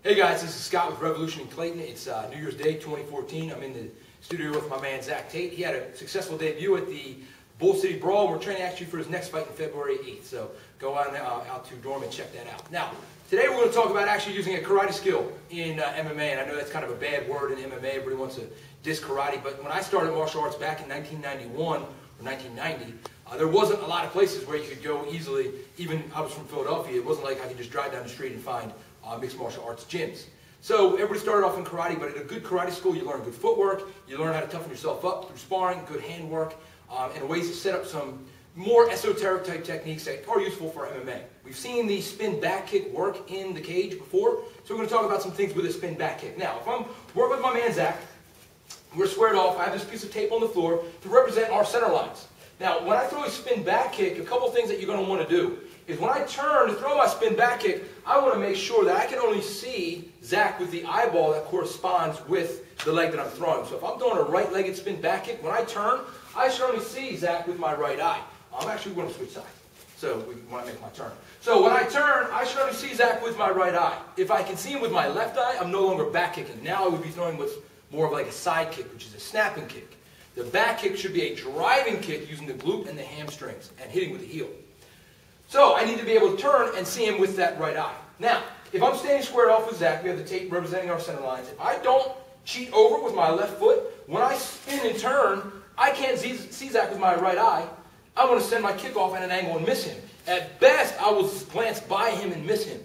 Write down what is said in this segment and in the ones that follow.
Hey guys, this is Scott with Revolution in Clayton. It's New Year's Day 2014. I'm in the studio with my man Zach Tate. He had a successful debut at the Bull City Brawl. We're training actually for his next fight in February 8th. So go on out to Dorm and check that out. Now, today we're going to talk about actually using a karate skill in MMA. And I know that's kind of a bad word in MMA. Everybody wants to diss karate. But when I started martial arts back in 1991 or 1990, there wasn't a lot of places where you could go easily. Even I was from Philadelphia. It wasn't like I could just drive down the street and find mixed martial arts gyms. So everybody started off in karate, but at a good karate school you learn good footwork, you learn how to toughen yourself up through sparring, good handwork, and ways to set up some more esoteric type techniques that are useful for MMA. We've seen the spin back kick work in the cage before, so we're going to talk about some things with a spin back kick. Now, if I'm working with my man Zach, we're squared off, I have this piece of tape on the floor to represent our center lines. Now, when I throw a spin back kick, a couple things that you're going to want to do is when I turn to throw my spin back kick, I want to make sure that I can only see Zach with the eyeball that corresponds with the leg that I'm throwing. So if I'm throwing a right-legged spin back kick, when I turn, I should only see Zach with my right eye. I'm actually going to switch sides, so when I make my turn. So when I turn, I should only see Zach with my right eye. If I can see him with my left eye, I'm no longer back kicking. Now I would be throwing what's more of like a side kick, which is a snapping kick. The back kick should be a driving kick using the glute and the hamstrings and hitting with the heel. So I need to be able to turn and see him with that right eye. Now, if I'm standing squared off with Zach, we have the tape representing our center lines. If I don't cheat over with my left foot, when I spin and turn, I can't see Zach with my right eye. I want to send my kick off at an angle and miss him. At best, I will glance by him and miss him.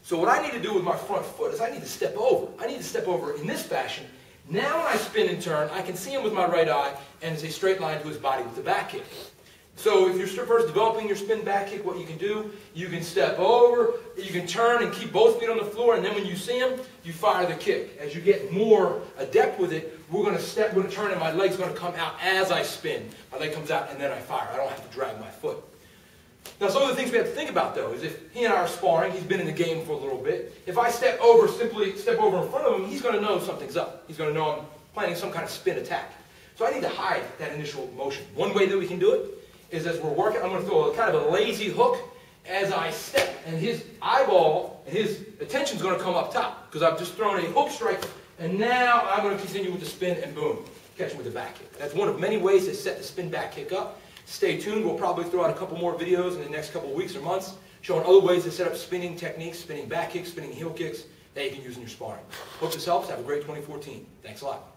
So what I need to do with my front foot is I need to step over. I need to step over in this fashion. Now when I spin and turn, I can see him with my right eye, and it's a straight line to his body with the back kick. So if you're first developing your spin back kick, what you can do, you can step over, you can turn and keep both feet on the floor, and then when you see him, you fire the kick. As you get more adept with it, we're going to turn, and my leg's going to come out as I spin. My leg comes out, and then I fire. I don't have to drag my foot. Now, some of the things we have to think about, though, is if he and I are sparring, he's been in the game for a little bit. If I step over, simply step over in front of him, he's going to know something's up. He's going to know I'm planning some kind of spin attack. So I need to hide that initial motion. One way that we can do it is as we're working, I'm going to throw a kind of a lazy hook as I step. And his eyeball and his attention is going to come up top because I've just thrown a hook strike. And now I'm going to continue with the spin and boom, catch him with the back kick. That's one of many ways to set the spin back kick up. Stay tuned. We'll probably throw out a couple more videos in the next couple of weeks or months showing other ways to set up spinning techniques, spinning back kicks, spinning heel kicks that you can use in your sparring. Hope this helps. Have a great 2014. Thanks a lot.